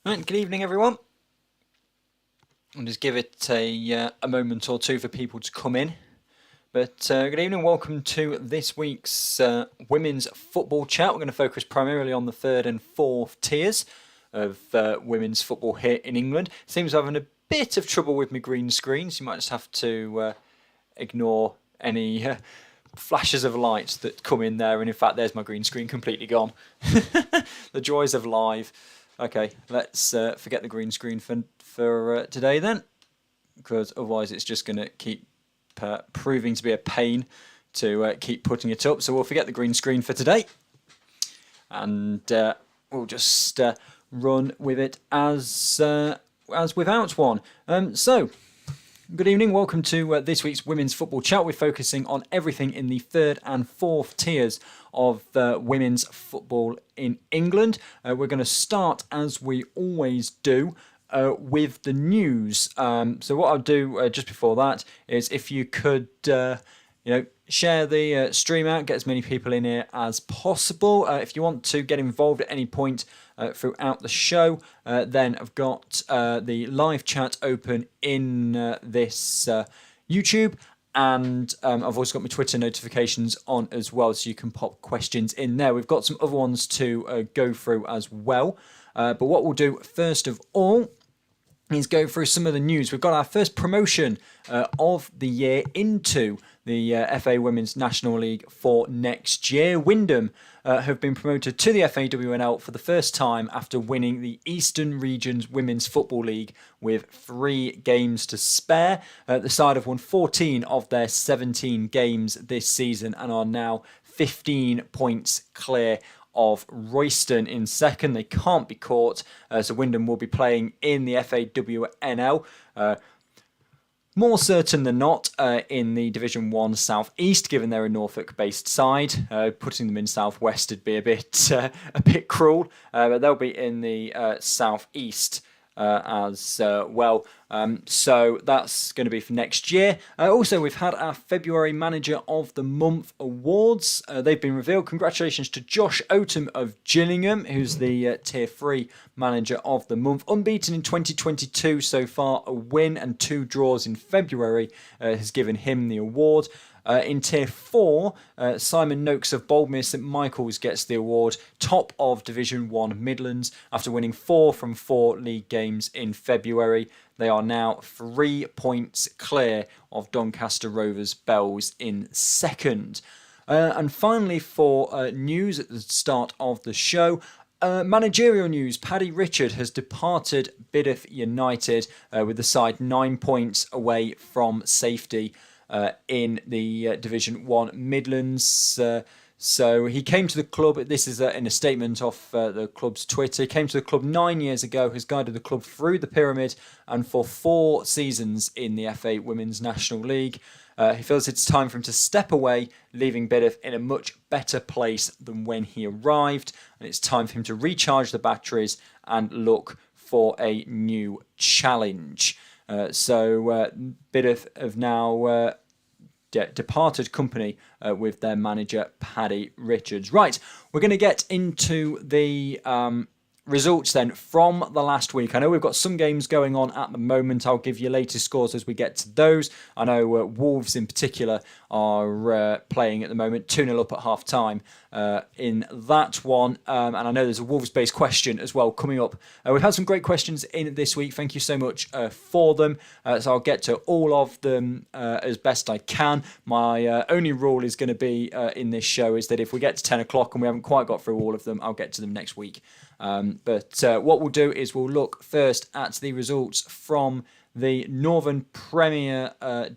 Right, good evening, everyone. I'll just give it a moment or two for people to come in. But good evening, welcome to this week's women's football chat. We're going to focus primarily on the third and fourth tiers of women's football here in England. Seems I'm having a bit of trouble with my green screen, so you might just have to ignore any flashes of light that come in there. And in fact, there's my green screen completely gone. The joys of live. Okay, let's forget the green screen for today then, because otherwise it's just going to keep proving to be a pain to keep putting it up. So we'll forget the green screen for today, and we'll just run with it as without one. So, good evening, welcome to this week's Women's Football Chat. We're focusing on everything in the third and fourth tiers of women's football in England. We're going to start, as we always do, with the news. So what I'll do just before that is if you could share the stream out, get as many people in here as possible. If you want to get involved at any point throughout the show, then I've got the live chat open in this YouTube, and I've also got my Twitter notifications on as well, so you can pop questions in there. We've got some other ones to go through as well, but what we'll do first of all is go through some of the news. We've got our first promotion of the year into the FA Women's National League for next year. Wyndham have been promoted to the FAWNL for the first time after winning the Eastern Region's Women's Football League with 3 games to spare. The side have won 14 of their 17 games this season and are now 15 points clear of Royston in second. They can't be caught, so Wyndham will be playing in the FAWNL. More certain than not in the Division 1 South East, given they're a Norfolk-based side. Putting them in South West would be a bit cruel, but they'll be in the South East as well. So that's going to be for next year. Also, we've had our February Manager of the Month awards. They've been revealed. Congratulations to Josh Oldham of Gillingham, who's the Tier 3 Manager of the Month. Unbeaten in 2022 so far, a win and 2 draws in February has given him the award. In Tier 4, Simon Noakes of Boldmere St Michael's gets the award, top of Division 1 Midlands, after winning 4 from 4 league games in February. They are now 3 points clear of Doncaster Rovers Bells in second. And finally, for news at the start of the show, managerial news. Paddy Richard has departed Biddeford United with the side 9 points away from safety in the Division 1 Midlands. So he came to the club, this is in a statement off the club's Twitter, he came to the club 9 years ago, has guided the club through the pyramid and for 4 seasons in the FA Women's National League. He feels it's time for him to step away, leaving Biddeford in a much better place than when he arrived, and it's time for him to recharge the batteries and look for a new challenge. So Biddeford have now departed company with their manager, Paddy Richards. Right, we're going to get into the results then from the last week. I know we've got some games going on at the moment. I'll give you latest scores as we get to those. I know Wolves in particular are playing at the moment, 2-0 up at half time in that one. And I know there's a Wolves-based question as well coming up. We've had some great questions in this week. Thank you so much for them. So I'll get to all of them as best I can. My only rule is going to be in this show is that if we get to 10 o'clock and we haven't quite got through all of them, I'll get to them next week. But what we'll do is we'll look first at the results from the Northern Premier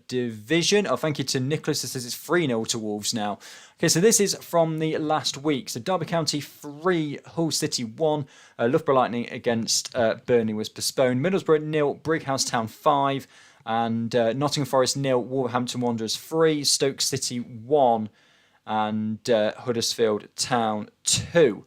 Division. Oh, thank you to Nicholas, that says it's 3-0 to Wolves now. Okay, so this is from the last week. So Derby County 3, Hull City 1. Loughborough Lightning against Burnley was postponed. Middlesbrough 0, Brighouse Town 5. And Nottingham Forest 0, Wolverhampton Wanderers 3, Stoke City 1. And Huddersfield Town 2.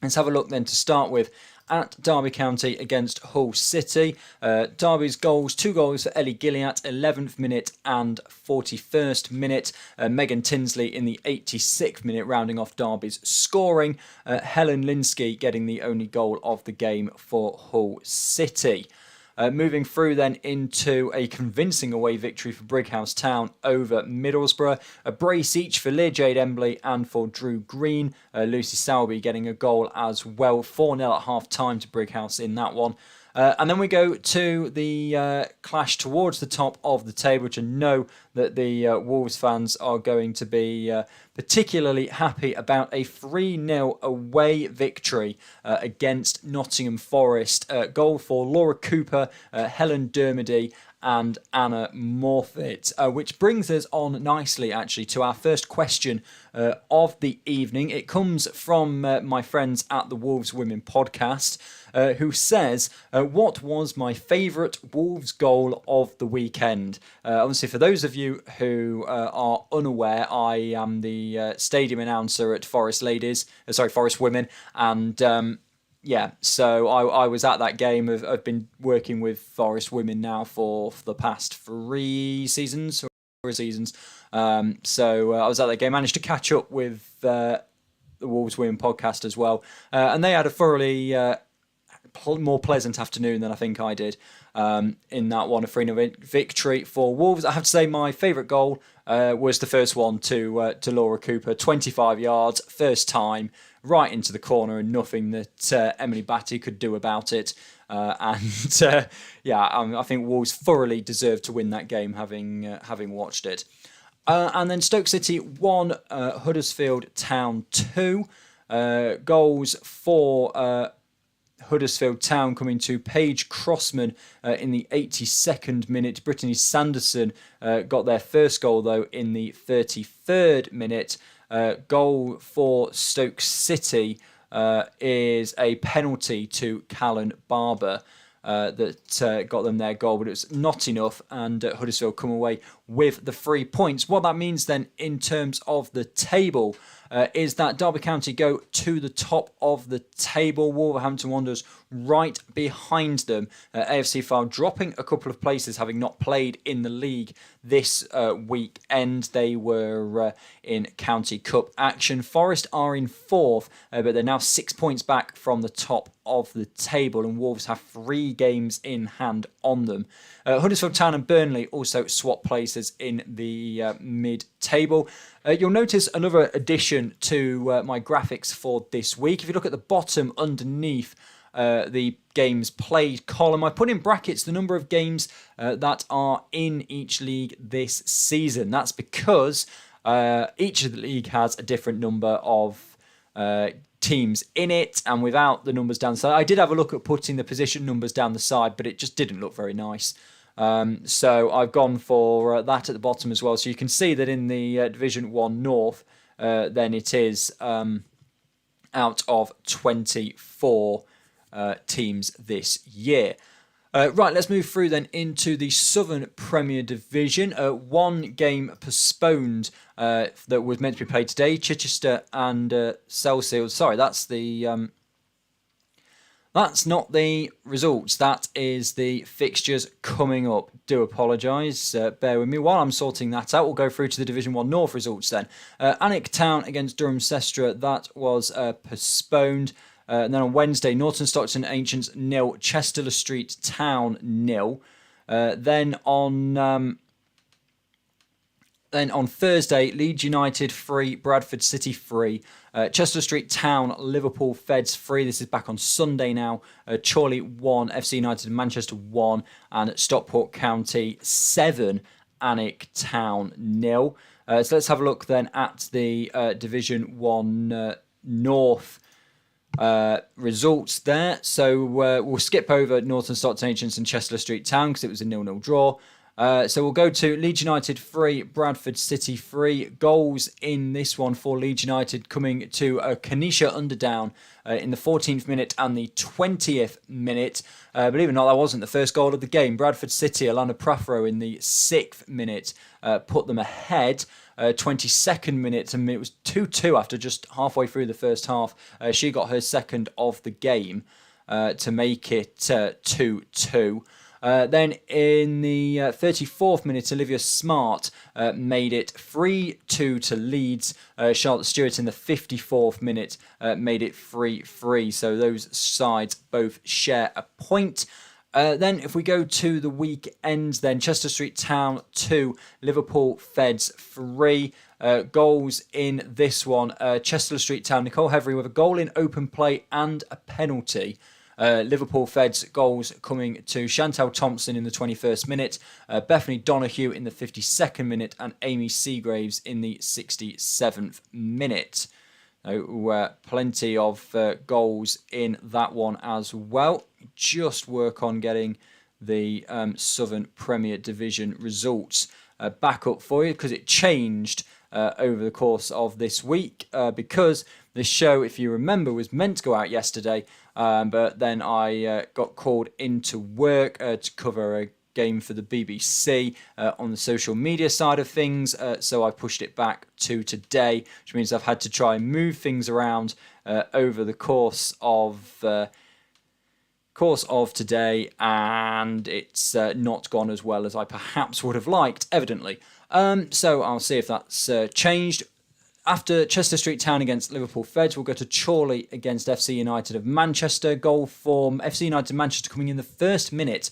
Let's have a look then to start with at Derby County against Hull City. Derby's goals, 2 goals for Ellie Gilliatt, 11th minute and 41st minute. Megan Tinsley in the 86th minute, rounding off Derby's scoring. Helen Linsky getting the only goal of the game for Hull City. Moving through then into a convincing away victory for Brighouse Town over Middlesbrough. A brace each for Leah Jade Embley and for Drew Green. Lucy Sowerby getting a goal as well. 4-0 at half time to Brighouse in that one. And then we go to the clash towards the top of the table, which I know that the Wolves fans are going to be particularly happy about. A 3-0 away victory against Nottingham Forest. Goal for Laura Cooper, Helen Dermody and Anna Morfitt, which brings us on nicely actually to our first question of the evening. It comes from my friends at the Wolves Women podcast, who says, what was my favourite Wolves goal of the weekend? Obviously, for those of you who are unaware, I am the stadium announcer at Forest Women, and so I was at that game. I've been working with Forest Women now for the past 3 seasons. So I was at that game, managed to catch up with the Wolves Women podcast as well. And they had a thoroughly more pleasant afternoon than I think I did in that one. A 3-0 victory for Wolves. I have to say my favourite goal was the first one to Laura Cooper. 25 yards, first time, right into the corner, and nothing that Emily Batty could do about it. I think Wolves thoroughly deserved to win that game, having watched it. And then Stoke City 1, Huddersfield Town 2. Goals for Huddersfield Town coming to Paige Crossman in the 82nd minute. Brittany Sanderson got their first goal, though, in the 33rd minute. Goal for Stoke City is a penalty to Callan Barber that got them their goal, but it was not enough, and Huddersfield come away with the 3 points. What that means then in terms of the table is that Derby County go to the top of the table. Wolverhampton Wanderers right behind them. AFC Fylde dropping a couple of places, having not played in the league this weekend. They were in County Cup action. Forest are in 4th, but they're now 6 points back from the top of the table, and Wolves have 3 games in hand on them. Huddersfield Town and Burnley also swap places in the mid-table. You'll notice another addition to my graphics for this week. If you look at the bottom underneath the games played column, I put in brackets the number of games that are in each league this season. That's because each of the league has a different number of teams in it, and without the numbers down the side. I did have a look at putting the position numbers down the side, but it just didn't look very nice. So I've gone for that at the bottom as well. So you can see that in the Division 1 North, then it is out of 24 teams this year. Right, let's move through then into the Southern Premier Division. One game postponed that was meant to be played today. Chichester and Selfield. Sorry, that's not the results. That is the fixtures coming up. Do apologise. Bear with me while I'm sorting that out. We'll go through to the Division 1 North results then. Alnwick Town against Durham Sestra. That was postponed. And then on Wednesday, Norton Stockton Ancients 0, Chester Street Town 0. Then on Thursday, Leeds United 3, Bradford City 3, Chester Street Town, Liverpool Feds 3. This is back on Sunday now. Chorley 1, FC United Manchester 1, and Stockport County 7, Alnwick Town 0. So let's have a look then at the Division 1 North results there. So we'll skip over Norton Stockton Ancients and Chester Street Town because it was a 0-0 draw. So we'll go to Leeds United 3, Bradford City 3. Goals in this one for Leeds United coming to Kenesha Underdown in the 14th minute and the 20th minute. Believe it or not, that wasn't the first goal of the game. Bradford City, Alana Prothero in the 6th minute put them ahead. 22nd minute, and it was 2-2 after just halfway through the first half. She got her second of the game. to make it 2-2. Then in the 34th minute, Olivia Smart made it 3-2 to Leeds. Charlotte Stewart in the 54th minute made it 3-3. So those sides both share a point. Then if we go to the weekend, then Chester Street Town 2, Liverpool Feds 3. Goals in this one. Chester Street Town, Nicole Hevery with a goal in open play and a penalty. Liverpool Feds goals coming to Chantal Thompson in the 21st minute, Bethany Donoghue in the 52nd minute, and Amy Seagraves in the 67th minute. Plenty of goals in that one as well. Just work on getting the Southern Premier Division results back up for you, because it changed over the course of this week, because the show, if you remember, was meant to go out yesterday, but then I got called into work to cover a game for the BBC on the social media side of things, so I pushed it back to today, which means I've had to try and move things around over the course of today, and it's not gone as well as I perhaps would have liked, evidently. So I'll see if that's changed. After Chester Street Town against Liverpool Feds, we'll go to Chorley against FC United of Manchester. Goal from FC United of Manchester coming in the first minute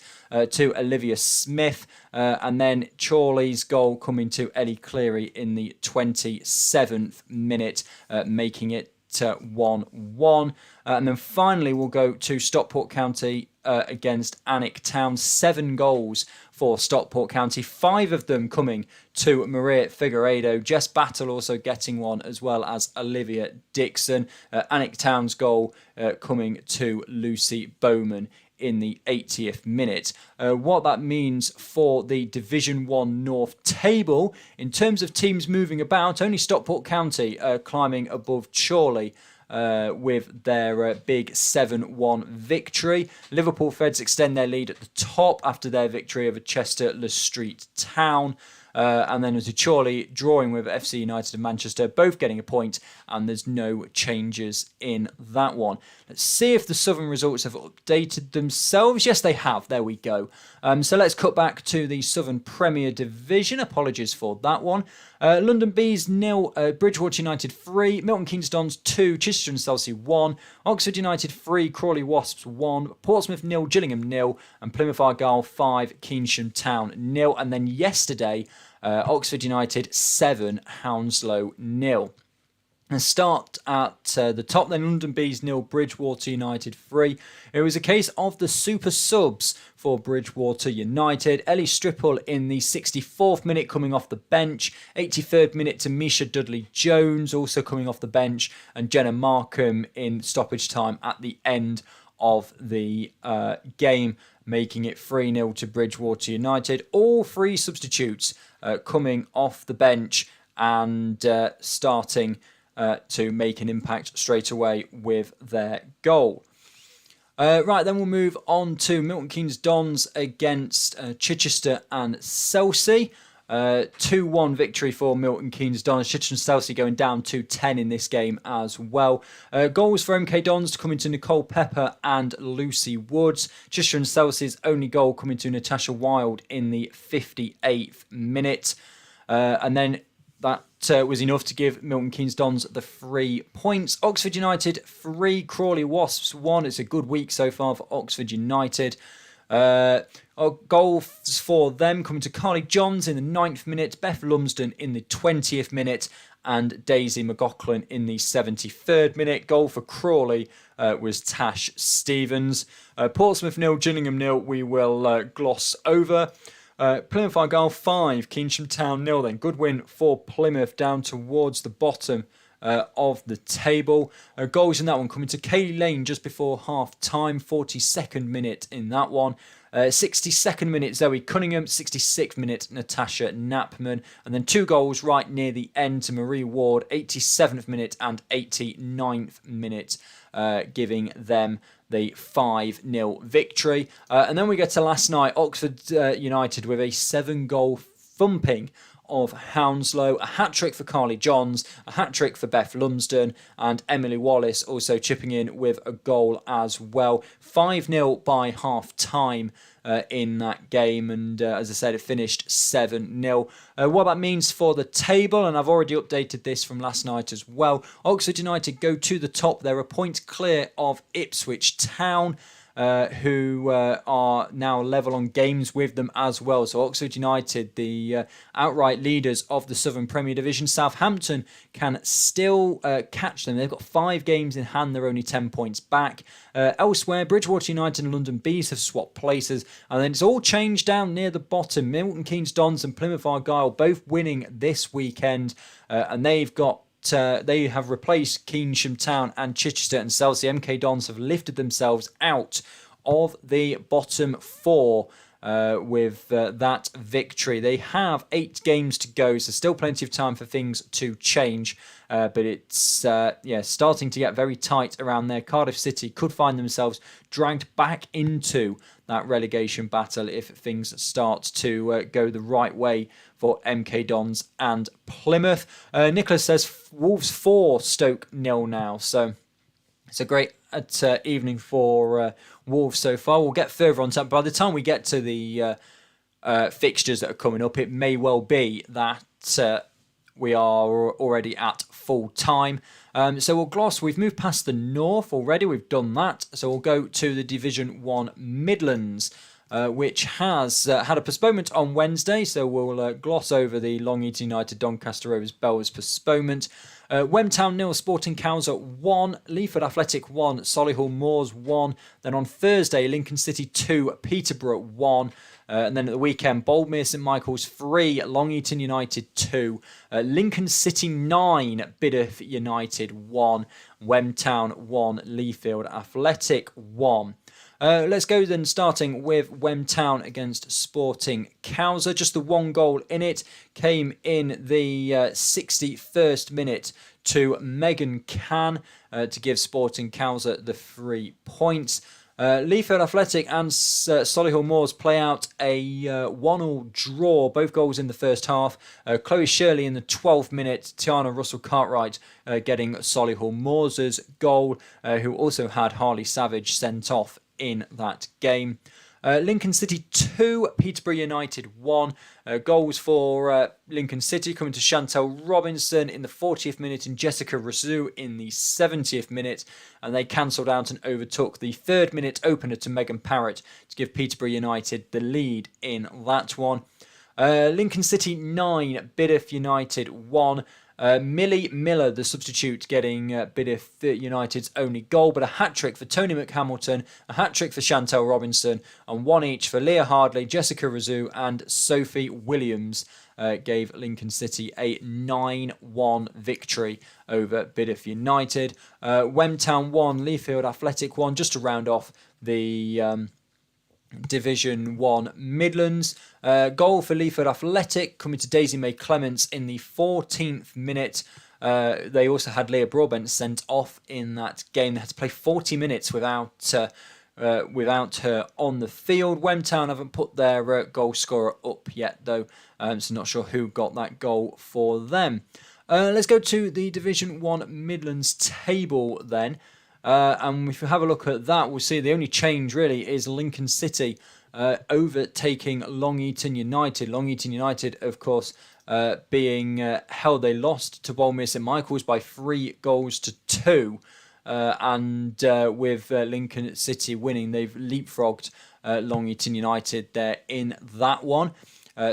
to Olivia Smith. And then Chorley's goal coming to Ellie Cleary in the 27th minute, making it 1-1. And then finally, we'll go to Stockport County against Alnwick Town. 7 goals for Stockport County, 5 of them coming to Maria Figueiredo. Jess Battle also getting one, as well as Olivia Dixon. Alnwick Town's goal coming to Lucy Bowman in the 80th minute. What that means for the Division 1 North table, in terms of teams moving about, only Stockport County climbing above Chorley with their big 7-1 victory. Liverpool Feds extend their lead at the top after their victory over Chester Le Street Town. And then as a Chorley drawing with FC United of Manchester, both getting a point, and there's no changes in that one. Let's see if the Southern results have updated themselves. Yes, they have. There we go. So let's cut back to the Southern Premier Division. Apologies for that one. London Bees 0, Bridgewater United 3, Milton Keynes Dons 2, Chichester and Chelsea 1, Oxford United 3, Crawley Wasps 1, Portsmouth 0, Gillingham 0, and Plymouth Argyle 5, Keynsham Town 0. And then yesterday, Oxford United 7, Hounslow 0. And start at the top then, London Bees 0, Bridgewater United 3. It was a case of the super subs for Bridgewater United. Ellie Stripple in the 64th minute coming off the bench. 83rd minute to Misha Dudley-Jones also coming off the bench. And Jenna Markham in stoppage time at the end of the game, making it 3-0 to Bridgewater United. All 3 substitutes coming off the bench and starting to make an impact straight away with their goal. Right, then we'll move on to Milton Keynes Dons against Chichester and Chelsea. 2-1 victory for Milton Keynes Dons. Chichester and Chelsea going down 2-10 in this game as well. Goals for MK Dons coming to Nicole Pepper and Lucy Woods. Chichester and Chelsea's only goal coming to Natasha Wilde in the 58th minute. And then that was enough to give Milton Keynes Dons the 3 points. Oxford United 3, Crawley Wasps 1. It's a good week so far for Oxford United. Goals for them coming to Carly Johns in the 9th minute, Beth Lumsden in the 20th minute, and Daisy McLaughlin in the 73rd minute. Goal for Crawley was Tash Stevens. Portsmouth 0, Gillingham 0 we will gloss over. Plymouth Argyle 5, Keynsham Town 0 then. Good win for Plymouth down towards the bottom of the table. Goals in that one coming to Kaylee Lane just before half time, 42nd minute in that one. 62nd minute Zoe Cunningham, 66th minute Natasha Knapman, and then 2 goals right near the end to Marie Ward, 87th minute and 89th minute, giving them the 5-0 victory. And then we get to last night, Oxford United with a 7-goal thumping of Hounslow, a hat-trick for Carly Johns, a hat-trick for Beth Lumsden, and Emily Wallace also chipping in with a goal as well. 5-0 by half-time in that game, and as I said, it finished 7-0. What that means for the table, and I've already updated this from last night as well. Oxford United go to the top. They're a point clear of Ipswich Town, who are now level on games with them as well. So Oxford United, the outright leaders of the Southern Premier Division. Southampton can still catch them. They've got 5 games in hand. They're only 10 points back. Elsewhere, Bridgewater United and London Bees have swapped places. And then it's all changed down near the bottom. Milton Keynes Dons and Plymouth Argyle both winning this weekend. And they've got they have replaced Keynsham Town and Chichester and Chelsea. MK Dons have lifted themselves out of the bottom 4 with that victory. They have 8 games to go, so still plenty of time for things to change. But it's starting to get very tight around there. Cardiff City could find themselves dragged back into that relegation battle if things start to go the right way for MK Dons and Plymouth. Nicholas says Wolves 4, Stoke 0 now. So it's a great evening for Wolves so far. We'll get further on to that. By the time we get to the fixtures that are coming up, it may well be that we are already at full time. So we'll gloss. We've moved past the North already. We've done that. So we'll go to the Division 1 Midlands, which has had a postponement on Wednesday. So we'll gloss over the Long Eaton United Doncaster Rovers Bells postponement. Wemtown 0, Sporting Cows at 1, Leaford Athletic 1, Solihull Moors 1. Then on Thursday, Lincoln City 2, Peterborough 1. And then at the weekend, Boldmere St Michael's 3, Long Eaton United 2, Lincoln City 9, Biddeford United 1, Wemtown 1, Leafield Athletic 1. Let's go then, starting with Wemtown against Sporting Cowser. Just the one goal in it came in the 61st minute to Megan Cann to give Sporting Cowser the 3 points. Leafield Athletic and Solihull Moors play out a 1-1 draw, both goals in the first half. Chloe Shirley in the 12th minute, Tiana Russell-Cartwright getting Solihull Moors' goal, who also had Harley Savage sent off in that game. Lincoln City 2, Peterborough United 1. Goals for Lincoln City coming to Chantel Robinson in the 40th minute and Jessica Razou in the 70th minute. And they cancelled out and overtook the 3rd minute opener to Megan Parrott to give Peterborough United the lead in that one. Lincoln City 9, Biddeford United 1. Millie Miller, the substitute, getting Biddeford United's only goal, but a hat-trick for Tony McHamilton, a hat-trick for Chantel Robinson, and 1 each for Leah Hardley, Jessica Razou, and Sophie Williams gave Lincoln City a 9-1 victory over Biddeford United. Wemtown 1, Leafield Athletic 1, just to round off the Division 1 Midlands. Goal for Leaford Athletic coming to Daisy May Clements in the 14th minute. They also had Leah Broadbent sent off in that game. They had to play 40 minutes without her on the field. Wemtown haven't put their goal scorer up yet though, so not sure who got that goal for them. Let's go to the Division 1 Midlands table then. And if we have a look at that, we'll see the only change really is Lincoln City overtaking Long Eaton United. Long Eaton United, of course, being held. They lost to Boldmere St Michael's by 3-2. And with Lincoln City winning, they've leapfrogged Long Eaton United there in that one.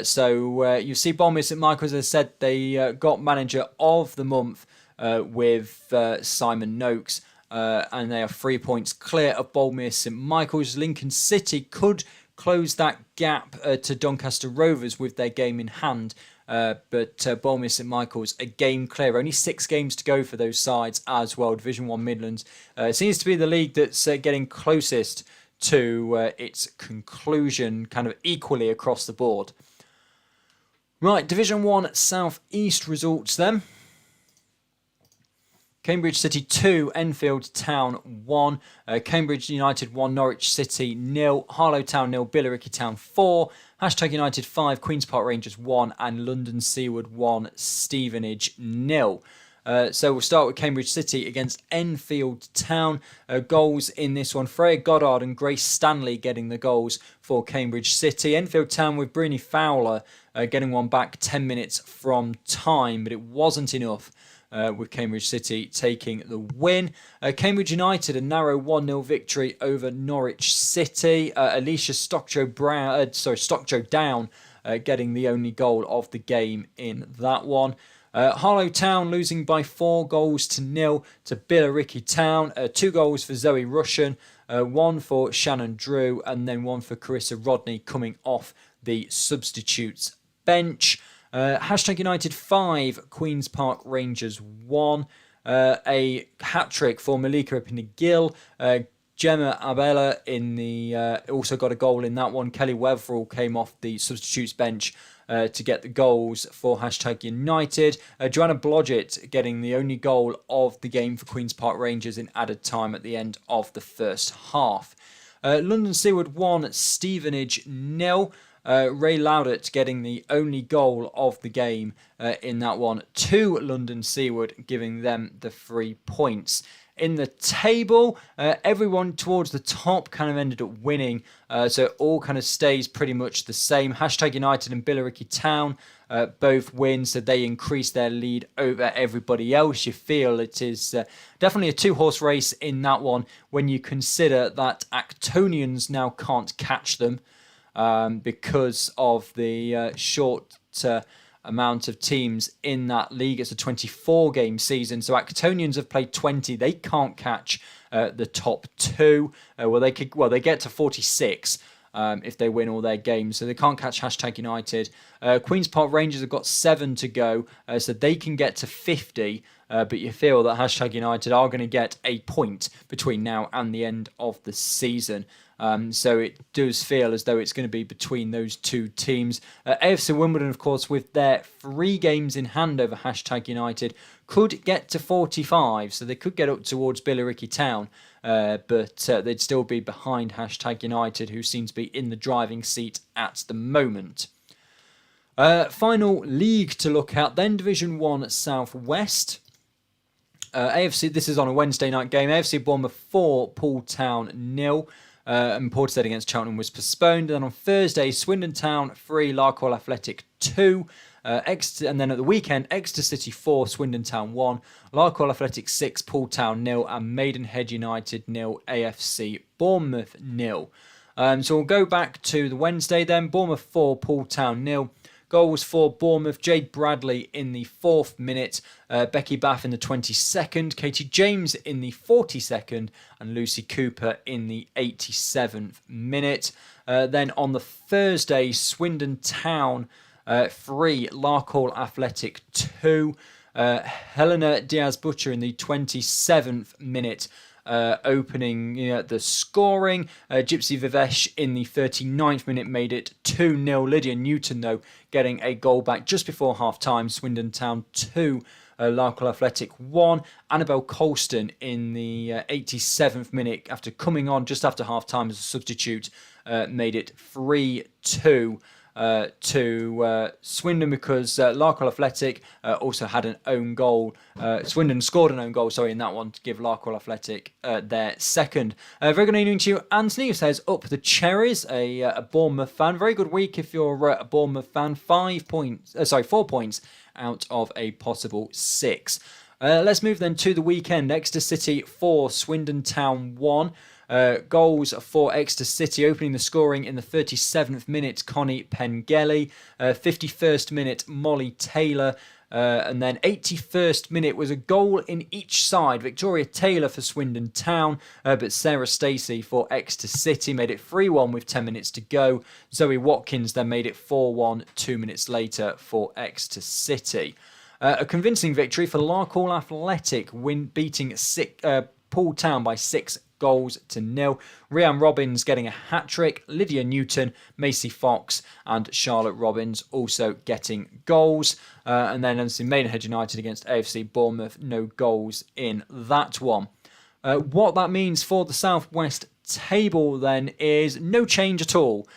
So you see Boldmere St Michael's, as I said, they got Manager of the Month with Simon Noakes. And they are 3 points clear of Boldmere St Michael's. Lincoln City could close that gap to Doncaster Rovers with their game in hand. But Boldmere St Michael's a game clear. Only 6 games to go for those sides as well. Division 1 Midlands seems to be the league that's getting closest to its conclusion, kind of equally across the board. Right, Division 1 South East results then. Cambridge City 2, Enfield Town 1, Cambridge United 1, Norwich City 0, Harlow Town 0, Billericay Town 4, Hashtag United 5, Queen's Park Rangers 1, and London Seaward 1, Stevenage 0. So we'll start with Cambridge City against Enfield Town. Goals in this one, Freya Goddard and Grace Stanley getting the goals for Cambridge City. Enfield Town with Brini Fowler getting one back 10 minutes from time, but it wasn't enough with Cambridge City taking the win. Cambridge United, a narrow 1-0 victory over Norwich City. Alicia Stockjoe Down getting the only goal of the game in that one. Harlow Town losing by 4-0 to Billericay Town. 2 goals for Zoe Russian, 1 for Shannon Drew, and then 1 for Carissa Rodney coming off the substitutes bench. Hashtag United 5, Queen's Park Rangers 1. A hat-trick for Malika Epinagil. Gemma Abella also got a goal in that one. Kelly Wetherall came off the substitutes bench to get the goals for Hashtag United. Joanna Blodgett getting the only goal of the game for Queen's Park Rangers in added time at the end of the first half. London Seaward 1, Stevenage 0. Ray Loudett getting the only goal of the game in that one to London Seaward, giving them the 3 points. In the table, everyone towards the top kind of ended up winning, so it all kind of stays pretty much the same. Hashtag United and Billericay Town both win, so they increase their lead over everybody else. You feel it is definitely a 2-horse race in that one when you consider that Actonians now can't catch them because of the short amount of teams in that league. It's a 24-game season, so Actonians have played 20. They can't catch the top 2. They get to 46 if they win all their games, so they can't catch Hashtag United. Queen's Park Rangers have got 7 to go, so they can get to 50. But you feel that Hashtag United are going to get a point between now and the end of the season. So it does feel as though it's going to be between those two teams. AFC Wimbledon, of course, with their 3 games in hand over Hashtag United, could get to 45. So they could get up towards Billericay Town, but they'd still be behind Hashtag United, who seem to be in the driving seat at the moment. Final league to look at then, Division 1 South West. AFC, this is on a Wednesday night game. AFC Bournemouth 4, Poole Town 0. And Portishead against Cheltenham was postponed. And then on Thursday, Swindon Town 3, Larkhall Athletic 2. And then at the weekend, Exeter City 4, Swindon Town 1, Larkhall Athletic 6, Poole Town 0, and Maidenhead United 0, AFC Bournemouth 0. So we'll go back to the Wednesday then. Bournemouth 4, Poole Town 0. Goals for Bournemouth, Jade Bradley in the 4th minute, Becky Bath in the 22nd, Katie James in the 42nd, and Lucy Cooper in the 87th minute. Then on the Thursday, Swindon Town 3, Larkhall Athletic 2, Helena Diaz-Butcher in the 27th minute, opening the scoring. Gypsy Vivesh in the 39th minute made it 2-0. Lydia Newton, though, getting a goal back just before half-time. Swindon Town 2, Larkhall Athletic 1. Annabelle Colston in the 87th minute, after coming on just after half-time as a substitute, made it 3-2. To Swindon, because Larkhall Athletic also had an own goal. Swindon scored an own goal, in that one, to give Larkhall Athletic their second. Very good evening to you, Anthony, who says, up the cherries, a Bournemouth fan. Very good week if you're a Bournemouth fan. 4 points out of a possible 6. Let's move then to the weekend. Exeter City 4, Swindon Town 1. Goals for Exeter City, opening the scoring in the 37th minute, Connie Pengelly. 51st minute, Molly Taylor. And then 81st minute was a goal in each side. Victoria Taylor for Swindon Town, but Sarah Stacey for Exeter City made it 3-1 with 10 minutes to go. Zoe Watkins then made it 4-1 2 minutes later for Exeter City. A convincing victory for Larkhall Athletic, beating Poole Town by 6 goals to nil. Rhian Robbins getting a hat-trick. Lydia Newton, Macy Fox and Charlotte Robbins also getting goals. And then obviously Maidenhead United against AFC Bournemouth, no goals in that one. What that means for the South West table then is no change at all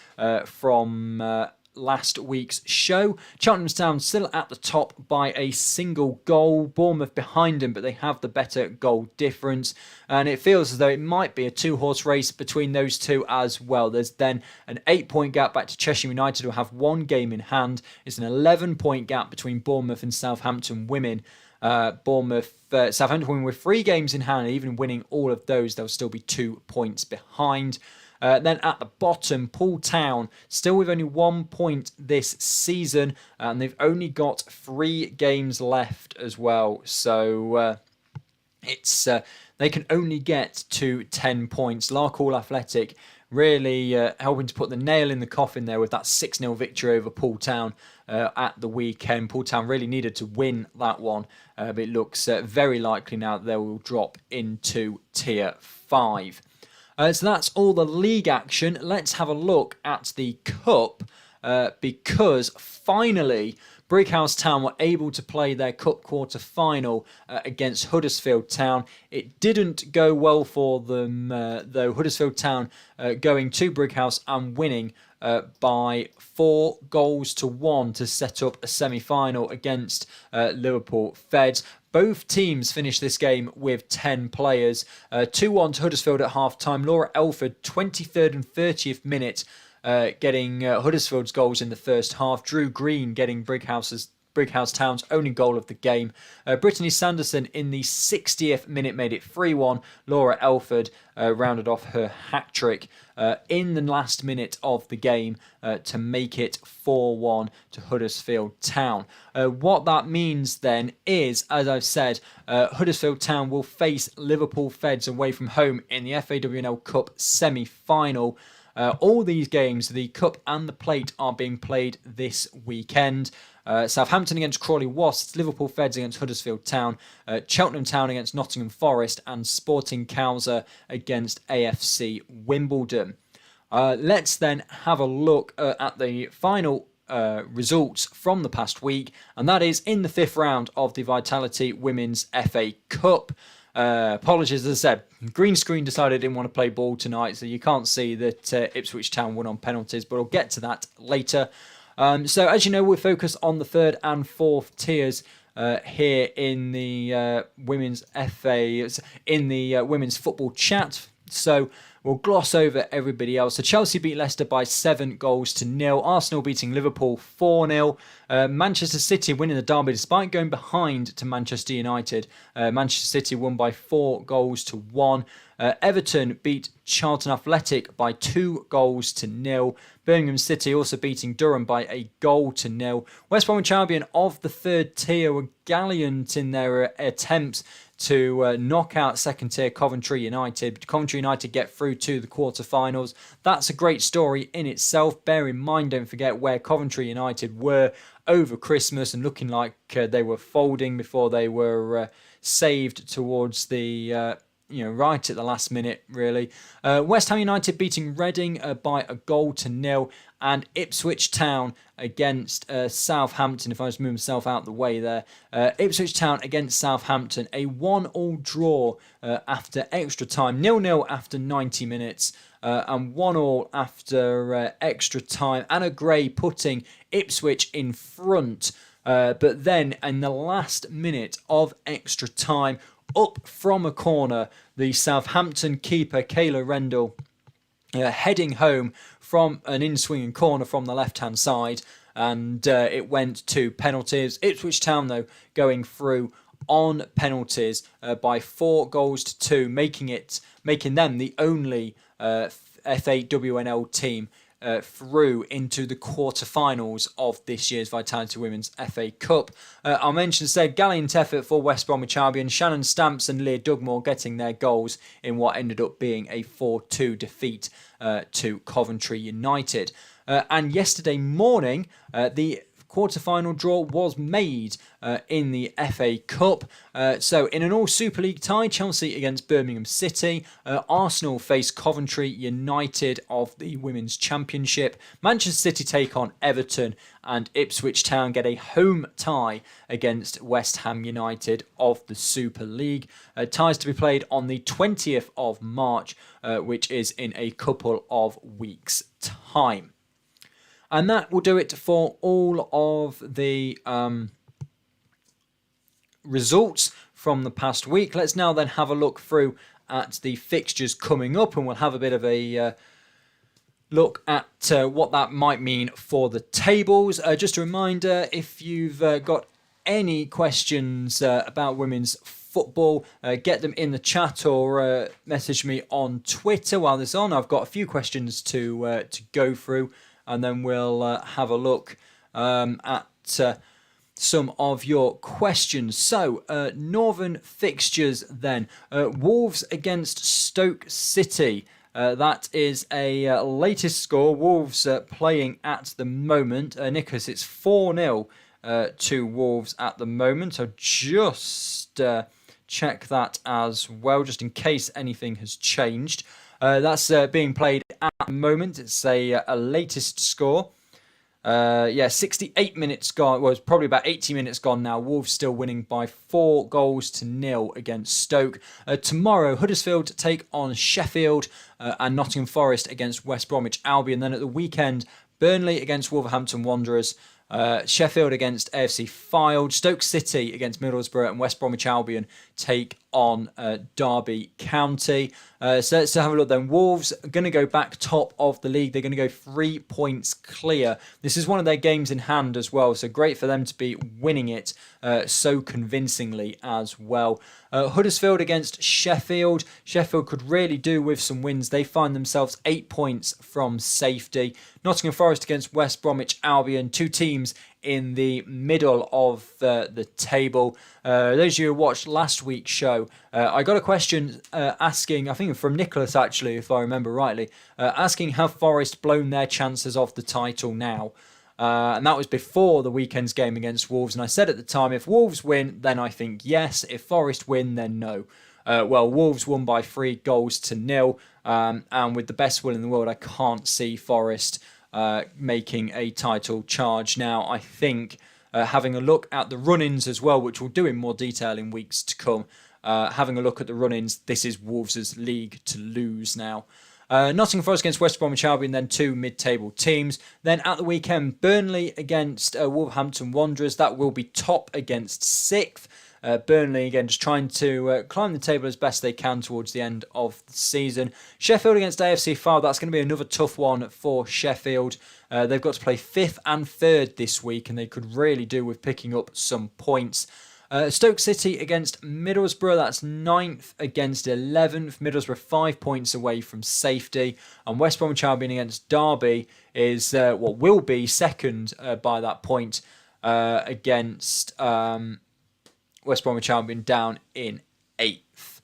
from last week's show. Cheltenham Town still at the top by a single goal. Bournemouth behind them, but they have the better goal difference. And it feels as though it might be a two-horse race between those two as well. There's then an 8-point gap back to Cheshire United, who have one game in hand. It's an 11-point gap between Bournemouth and Southampton women. Southampton women with 3 games in hand, and even winning all of those, they'll still be 2 points behind. Then at the bottom, Poole Town, still with only 1 point this season, and they've only got 3 games left as well. So they can only get to 10 points. Larkhall Athletic really helping to put the nail in the coffin there with that 6-0 victory over Poole Town at the weekend. Poole Town really needed to win that one, but it looks very likely now that they will drop into Tier 5. So that's all the league action. Let's have a look at the Cup because finally Brighouse Town were able to play their Cup quarter-final against Huddersfield Town. It didn't go well for them, though. Huddersfield Town going to Brighouse and winning by 4 goals to 1 to set up a semi-final against Liverpool Feds. Both teams finished this game with 10 players. 2-1 to Huddersfield at half-time. Laura Elford, 23rd and 30th minute, getting Huddersfield's goals in the first half. Drew Green getting Brighouse Town's only goal of the game. Brittany Sanderson in the 60th minute made it 3-1. Laura Elford rounded off her hat-trick in the last minute of the game to make it 4-1 to Huddersfield Town. What that means then is, as I've said, Huddersfield Town will face Liverpool Feds away from home in the FAWNL Cup semi-final. All these games, the Cup and the Plate, are being played this weekend. Southampton against Crawley Wasps, Liverpool Feds against Huddersfield Town, Cheltenham Town against Nottingham Forest, and Sporting Cowser against AFC Wimbledon. Let's then have a look at the final results from the past week, and that is in the 5th round of the Vitality Women's FA Cup. Apologies, as I said, green screen decided I didn't want to play ball tonight, so you can't see that Ipswich Town won on penalties, but I'll get to that later. So as you know, we're focused on the 3rd and 4th tiers here in the Women's FA, in the Women's Football Chat. So we'll gloss over everybody else. So Chelsea beat Leicester by 7 goals to 0. Arsenal beating Liverpool 4-0. Manchester City winning the derby despite going behind to Manchester United. Manchester City won by 4 goals to 1. Everton beat Charlton Athletic by 2 goals to 0. Birmingham City also beating Durham by a goal to 0. West Bromwich Albion of the 3rd tier were gallant in their attempts to knock out 2nd tier Coventry United. Coventry United get through to the quarterfinals. That's a great story in itself. Bear in mind, don't forget where Coventry United were over Christmas and looking like they were folding before they were saved towards the right at the last minute, really. West Ham United beating Reading by a goal to 0, and Ipswich Town against Southampton. If I just move myself out the way there, Ipswich Town against Southampton, a 1-1 draw after extra time, 0-0 after 90 minutes, and 1-1 after extra time. Anna Gray putting Ipswich in front, but then in the last minute of extra time, up from a corner, the Southampton keeper, Kayla Rendell, heading home from an in-swinging corner from the left-hand side, and it went to penalties. Ipswich Town, though, going through on penalties by 4 goals to 2, making them the only FAWNL team through into the quarterfinals of this year's Vitality Women's FA Cup. I'll mention said gallant effort for West Bromwich Albion. Shannon Stamps and Leah Dugmore getting their goals in what ended up being a 4-2 defeat to Coventry United. And yesterday morning, the quarter-final draw was made in the FA Cup. So in an all Super League tie, Chelsea against Birmingham City, Arsenal face Coventry United of the Women's Championship, Manchester City take on Everton, and Ipswich Town get a home tie against West Ham United of the Super League. Ties to be played on the 20th of March, which is in a couple of weeks' time. And that will do it for all of the results from the past week. Let's now then have a look through at the fixtures coming up, and we'll have a bit of a look at what that might mean for the tables. Just a reminder, if you've got any questions about women's football, get them in the chat or message me on Twitter while this is on. I've got a few questions to go through, and then we'll have a look at some of your questions. So, Northern fixtures then. Wolves against Stoke City. That is a latest score. Wolves playing at the moment. Nicholas, it's 4-0 to Wolves at the moment. So just check that as well, just in case anything has changed. That's being played at the moment. It's a latest score. 68 minutes gone. Well, it's probably about 80 minutes gone now. Wolves still winning by 4-0 against Stoke. Tomorrow, Huddersfield take on Sheffield and Nottingham Forest against West Bromwich Albion. Then at the weekend, Burnley against Wolverhampton Wanderers. Sheffield against AFC Fylde, Stoke City against Middlesbrough, and West Bromwich Albion take on Derby County. So let's have a look then. Wolves are going to go back top of the league. They're going to go 3 points clear. This is one of their games in hand as well, so great for them to be winning it so convincingly as well. Huddersfield against Sheffield. Sheffield could really do with some wins. They find themselves 8 points from safety. Nottingham Forest against West Bromwich Albion. Two teams in the middle of the table. Those of you who watched last week's show, I got a question asking, I think from Nicholas actually, if I remember rightly, asking have Forest blown their chances of the title now? And that was before the weekend's game against Wolves. And I said at the time, if Wolves win, then I think yes. If Forest win, then no. Well, Wolves won by 3-0. And with the best will in the world, I can't see Forest making a title charge now. I think having a look at the run-ins as well, which we'll do in more detail in weeks to come, having a look at the run-ins, this is Wolves' league to lose now. Nottingham Forest against West Bromwich Albion, then two mid-table teams. Then at the weekend, Burnley against Wolverhampton Wanderers. That will be top against sixth. Burnley, again, just trying to climb the table as best they can towards the end of the season. Sheffield against AFC Fylde. That's going to be another tough one for Sheffield. They've got to play 5th and 3rd this week, and they could really do with picking up some points. Stoke City against Middlesbrough, that's 9th against 11th. Middlesbrough 5 points away from safety. And West Bromwich Albion against Derby is what will be second by that point against West Bromwich Albion down in 8th.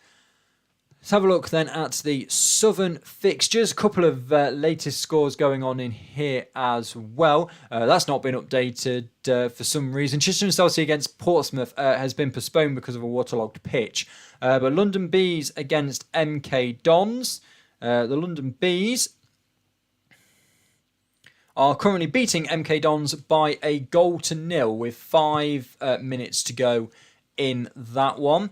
Let's have a look then at the Southern fixtures. A couple of latest scores going on in here as well. That's not been updated for some reason. Chichester and Chelsea against Portsmouth has been postponed because of a waterlogged pitch. But London Bees against MK Dons. The London Bees are currently beating MK Dons by 1-0 with 5 minutes to go in that one.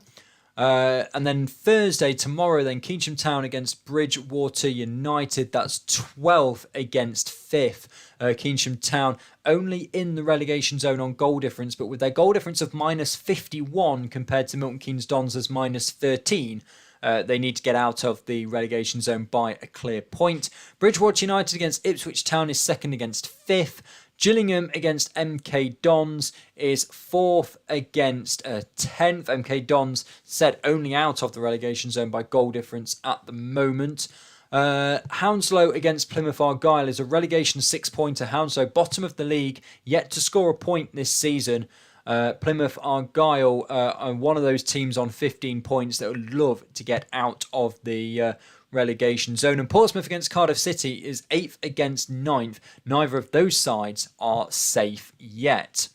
And then Thursday, tomorrow, then Keynsham Town against Bridgewater United. That's 12th against 5th. Keynsham Town only in the relegation zone on goal difference, but with their goal difference of -51 compared to Milton Keynes Dons' -13. They need to get out of the relegation zone by a clear point. Bridgewater United against Ipswich Town is 2nd against 5th. Gillingham against MK Dons is 4th against 10th. MK Dons set only out of the relegation zone by goal difference at the moment. Hounslow against Plymouth Argyle is a relegation 6-pointer. Hounslow, bottom of the league, yet to score a point this season. Plymouth Argyle are one of those teams on 15 points that would love to get out of the relegation zone. And Portsmouth against Cardiff City is 8th against 9th. Neither of those sides are safe yet.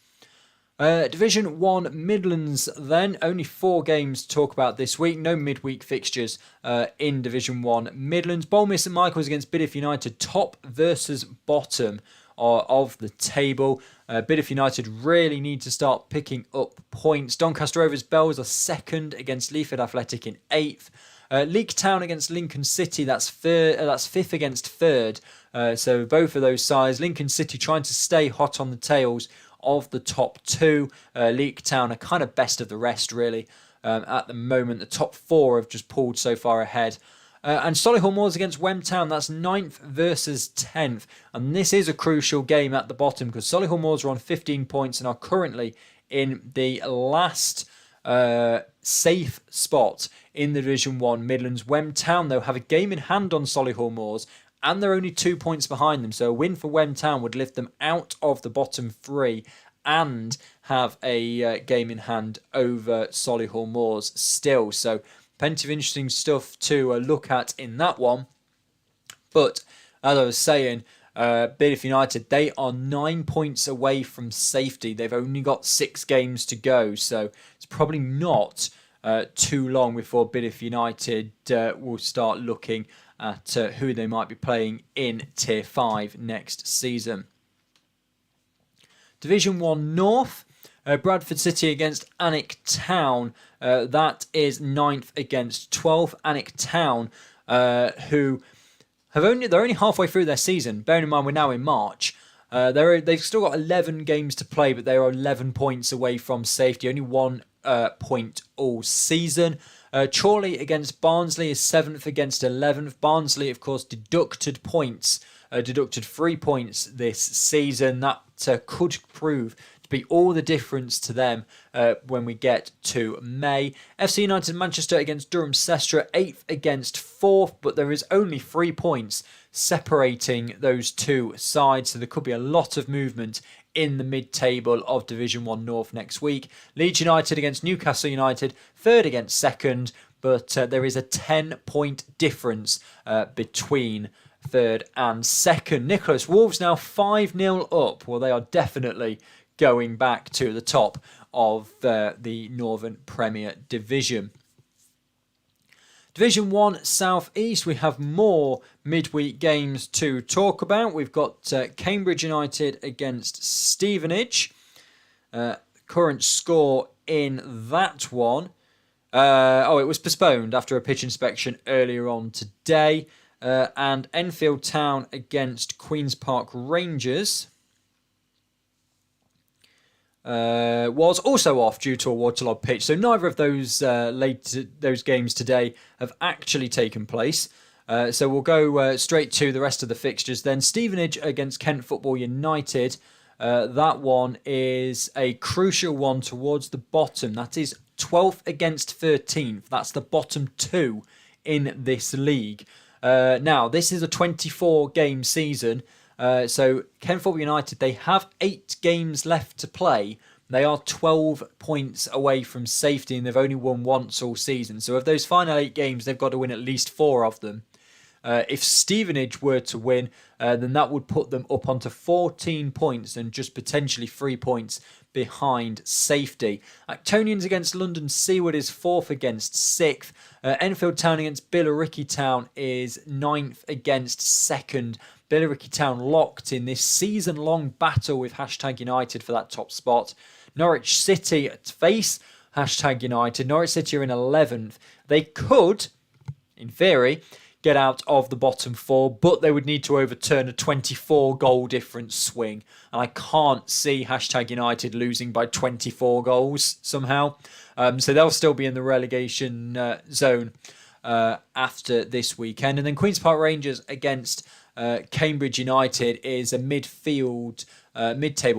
Division 1 Midlands then, only 4 games to talk about this week. No midweek fixtures in Division 1 Midlands. Bournemouth St Michael's against Bideford United, top versus bottom of the table. Bideford United really need to start picking up points. Doncaster Rovers Bells are 2nd against Leaford Athletic in 8th. Leek Town against Lincoln City, that's 5th against 3rd. So both of those sides, Lincoln City trying to stay hot on the tails of the top 2. Leek Town are kind of best of the rest, really. At the moment, the top 4 have just pulled so far ahead. And Solihull Moors against Wem Town, that's 9th versus 10th. And this is a crucial game at the bottom because Solihull Moors are on 15 points and are currently in the last safe spot in the Division 1 Midlands. Wem Town, though, have a game in hand on Solihull Moors and they're only 2 points behind them. So a win for Wem Town would lift them out of the bottom 3 and have a game in hand over Solihull Moors still. So plenty of interesting stuff to look at in that one. But as I was saying, Bideford United, they are 9 points away from safety. They've only got 6 games to go. So it's probably not too long before Bideford United will start looking at who they might be playing in Tier 5 next season. Division 1 North, Bradford City against Alnwick Town. That is 9th against 12th. Alnwick Town, who they're only halfway through their season. Bearing in mind we're now in March. They've still got 11 games to play, but they are 11 points away from safety. Only 1 point all season. Chorley against Barnsley is 7th against 11th. Barnsley, of course, deducted 3 points this season. That could prove to be all the difference to them when we get to May. FC United Manchester against Durham Sestra, 8th against 4th, but there is only 3 points separating those two sides, so there could be a lot of movement in the mid-table of Division 1 North next week. Leeds United against Newcastle United, 3rd against 2nd, but there is a 10-point difference between 3rd and 2nd. Nicholas, Wolves now 5-0 up. Well, they are definitely going back to the top of the Northern Premier Division. Division 1 South East, we have more midweek games to talk about. We've got Cambridge United against Stevenage. Current score in that one. It was postponed after a pitch inspection earlier on today. And Enfield Town against Queen's Park Rangers was also off due to a waterlogged pitch. So neither of those those games today have actually taken place. So we'll go straight to the rest of the fixtures then. Stevenage against Kent Football United. That one is a crucial one towards the bottom. That is 12th against 13th. That's the bottom 2 in this league. Now, this is a 24-game season. So Kent Football United, they have 8 games left to play. They are 12 points away from safety and they've only won once all season. So of those final 8 games, they've got to win at least 4 of them. If Stevenage were to win, then that would put them up onto 14 points and just potentially 3 points behind safety. Actonians against London Seaward is 4th against 6th. Enfield Town against Billericay Town is 9th against 2nd. Billericay Town locked in this season-long battle with #United for that top spot. Norwich City face #United. Norwich City are in 11th. They could, in theory, get out of the bottom 4, but they would need to overturn a 24-goal difference swing. And I can't see #United losing by 24 goals somehow. So they'll still be in the relegation zone after this weekend. And then Queen's Park Rangers against Cambridge United is a mid-table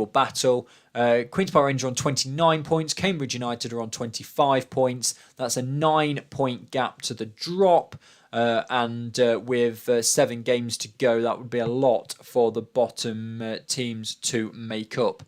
battle. Queen's Park Rangers are on 29 points. Cambridge United are on 25 points. That's a 9-point gap to the drop. And with 7 games to go, that would be a lot for the bottom teams to make up.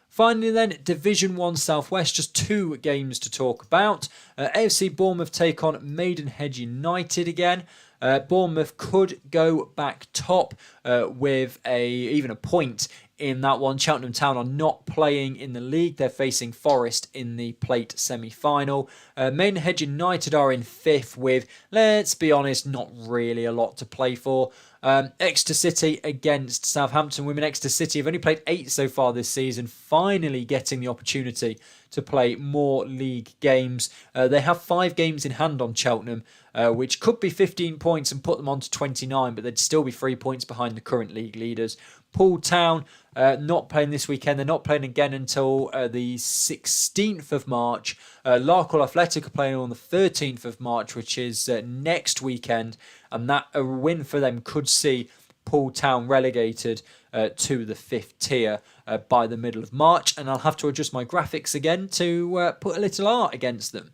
Finally then, Division 1 Southwest, just 2 games to talk about. AFC Bournemouth take on Maidenhead United again. Bournemouth could go back top with even a point in that one. Cheltenham Town are not playing in the league. They're facing Forest in the plate semi-final. Maidenhead United are in 5th with, let's be honest, not really a lot to play for. Exeter City against Southampton. Women Exeter City have only played 8 so far this season, finally getting the opportunity to play more league games. They have 5 games in hand on Cheltenham, which could be 15 points and put them on to 29, but they'd still be 3 points behind the current league leaders. Poole Town not playing this weekend. They're not playing again until the 16th of March. Larkhall Athletic are playing on the 13th of March, which is next weekend. And that a win for them could see Poole Town relegated to the 5th tier by the middle of March. And I'll have to adjust my graphics again to put a little art against them.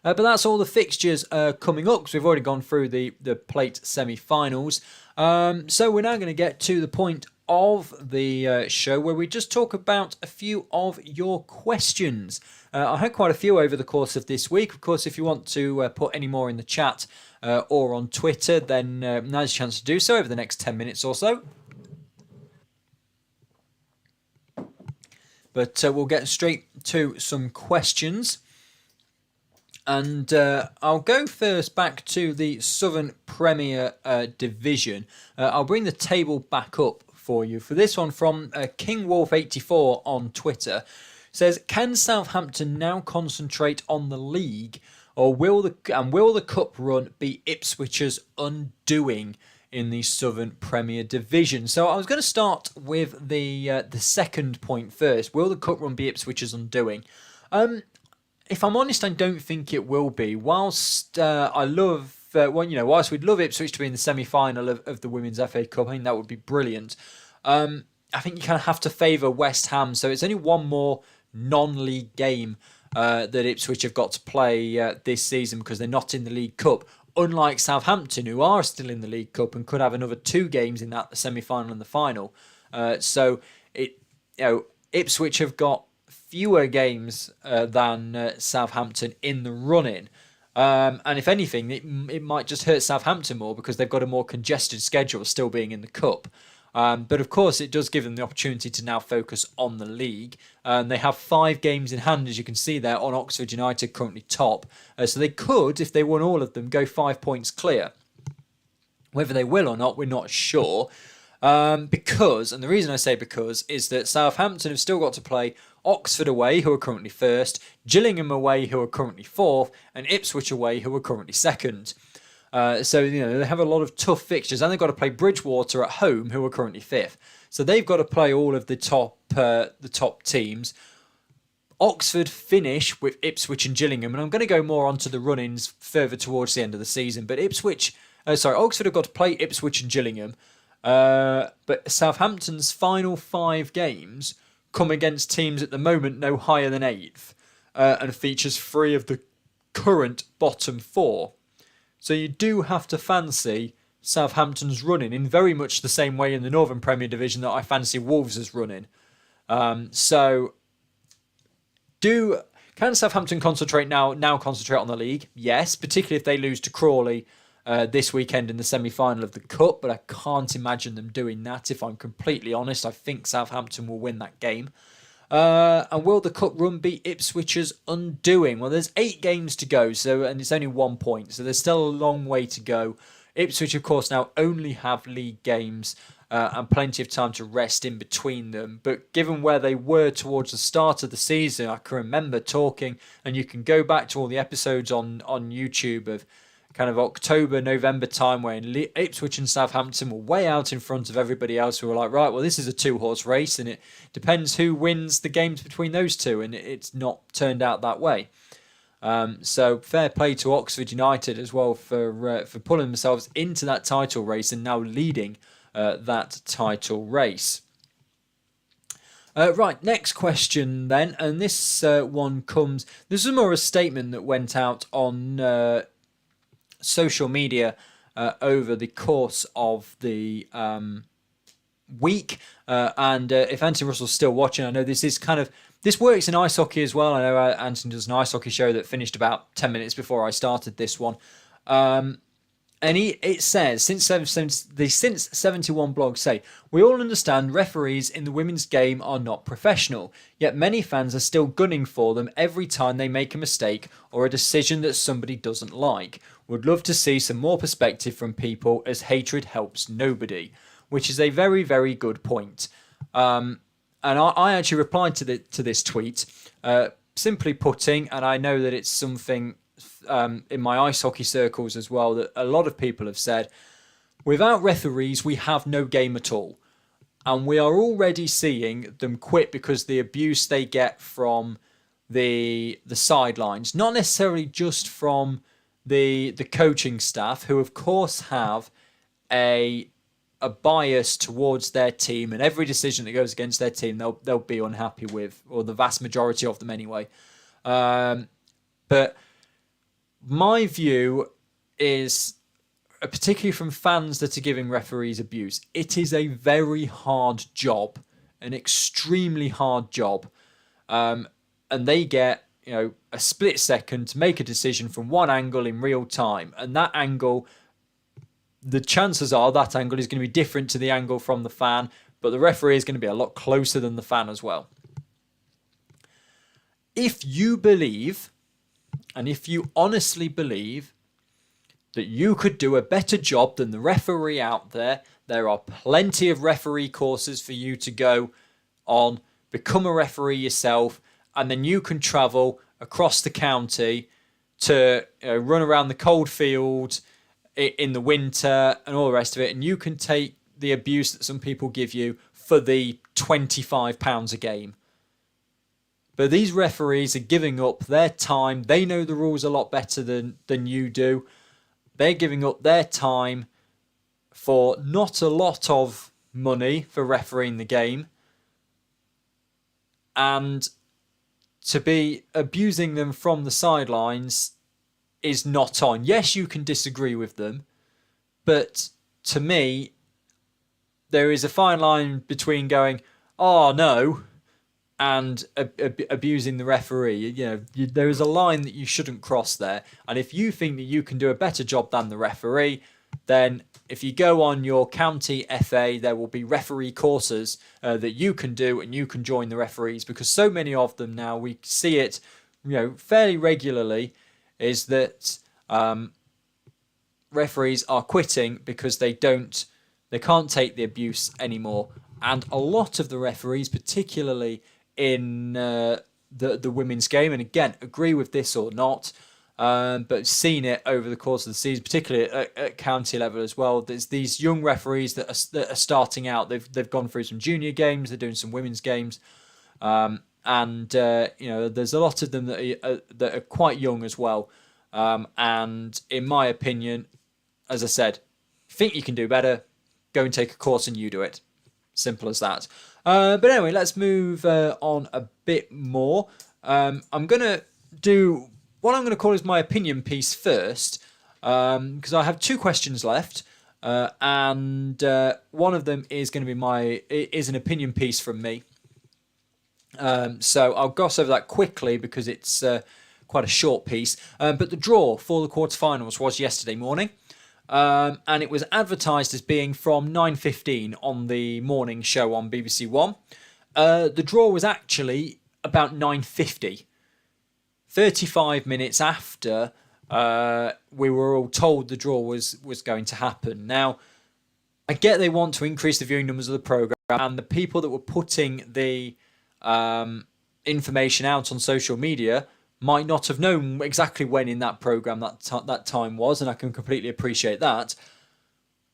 But that's all the fixtures coming up, because we've already gone through the plate semi-finals. So we're now going to get to the point of the show where we just talk about a few of your questions. I had quite a few over the course of this week. Of course, if you want to put any more in the chat or on Twitter, then now's a chance to do so over the next 10 minutes or so. But we'll get straight to some questions. And I'll go first back to the Southern Premier Division. I'll bring the table back up for you. For this one from KingWolf84 on Twitter, says, can Southampton now concentrate on the league, or will the cup run be Ipswich's undoing in the Southern Premier Division? So I was going to start with the second point first. Will the cup run be Ipswich's undoing? If I'm honest, I don't think it will be. Whilst I love, whilst we'd love Ipswich to be in the semi-final of the Women's FA Cup, I think that would be brilliant. I think you kind of have to favour West Ham, so it's only one more non-league game that Ipswich have got to play this season because they're not in the League Cup. Unlike Southampton, who are still in the League Cup and could have another 2 games in that, the semi-final and the final. So Ipswich have got fewer games than Southampton in the run-in. And if anything, it might just hurt Southampton more because they've got a more congested schedule still being in the Cup. But of course, it does give them the opportunity to now focus on the league. They have 5 games in hand, as you can see there, on Oxford United, currently top. So they could, if they won all of them, go 5 points clear. Whether they will or not, we're not sure. Because, and the reason I say because, is that Southampton have still got to play Oxford away, who are currently 1st, Gillingham away, who are currently 4th, and Ipswich away, who are currently 2nd. So they have a lot of tough fixtures, and they've got to play Bridgewater at home, who are currently 5th. So they've got to play all of the top teams. Oxford finish with Ipswich and Gillingham, and I'm going to go more onto the run-ins further towards the end of the season. But Oxford have got to play Ipswich and Gillingham. But Southampton's final 5 games come against teams at the moment no higher than 8th, and features 3 of the current bottom 4. So you do have to fancy Southampton's running in very much the same way in the Northern Premier Division that I fancy Wolves' running. Can Southampton concentrate concentrate on the league? Yes, particularly if they lose to Crawley this weekend in the semi-final of the Cup, but I can't imagine them doing that. If I'm completely honest, I think Southampton will win that game. And will the Cup run be Ipswich's undoing? Well, there's 8 games to go, and it's only 1 point, so there's still a long way to go. Ipswich, of course, now only have league games and plenty of time to rest in between them. But given where they were towards the start of the season, I can remember talking, and you can go back to all the episodes on YouTube of kind of October, November time when Ipswich and Southampton were way out in front of everybody else who were like, right, well, this is a 2-horse race and it depends who wins the games between those two, and it's not turned out that way. So fair play to Oxford United as well for pulling themselves into that title race and now leading that title race. Right, next question then, and this one comes, this is more a statement that went out on social media over the course of the week, and if Anthony Russell's still watching, I know this works in ice hockey as well. I know Anthony does an ice hockey show that finished about 10 minutes before I started this one. And it says, since the Since 71 blog say, we all understand referees in the women's game are not professional, yet many fans are still gunning for them every time they make a mistake or a decision that somebody doesn't like. Would love to see some more perspective from people, as hatred helps nobody. Which is a very, very good point. And I actually replied to this tweet, simply putting, and I know that it's something in my ice hockey circles as well that a lot of people have said, without referees we have no game at all, and we are already seeing them quit because the abuse they get from the sidelines, not necessarily just from the coaching staff, who of course have a bias towards their team, and every decision that goes against their team they'll be unhappy with, or the vast majority of them anyway. But my view is, particularly from fans that are giving referees abuse, it is a very hard job, an extremely hard job, and they get a split second to make a decision from one angle in real time, and that angle, the chances are that angle is going to be different to the angle from the fan, but the referee is going to be a lot closer than the fan as well. If you believe, and if you honestly believe, that you could do a better job than the referee out there, there are plenty of referee courses for you to go on, become a referee yourself, and then you can travel across the county to run around the cold field in the winter and all the rest of it, and you can take the abuse that some people give you for the £25 a game. But these referees are giving up their time. They know the rules a lot better than you do. They're giving up their time for not a lot of money for refereeing the game, and to be abusing them from the sidelines is not on. Yes, you can disagree with them, but to me, there is a fine line between going, oh no, and abusing the referee. There is a line that you shouldn't cross there. And if you think that you can do a better job than the referee, then if you go on your county FA, there will be referee courses that you can do, and you can join the referees, because so many of them now, we see it fairly regularly, is that referees are quitting because they can't take the abuse anymore. And a lot of the referees, particularly in the women's game, and again, agree with this or not, but seen it over the course of the season, particularly at county level as well. There's these young referees that are starting out. They've gone through some junior games, they're doing some women's games, and there's a lot of them that are quite young as well. And in my opinion, as I said, think you can do better, go and take a course and you do it. Simple as that. But anyway, let's move on a bit more. I'm going to do what I'm going to call is my opinion piece first, because I have two questions left, and one of them is going to be an opinion piece from me. So I'll gloss over that quickly because it's quite a short piece. But the draw for the quarterfinals was yesterday morning. And it was advertised as being from 9:15 on the morning show on BBC One. The draw was actually about 9:50, 35 minutes after we were all told the draw was going to happen. Now, I get they want to increase the viewing numbers of the programme, and the people that were putting the information out on social media might not have known exactly when in that programme that time was, and I can completely appreciate that.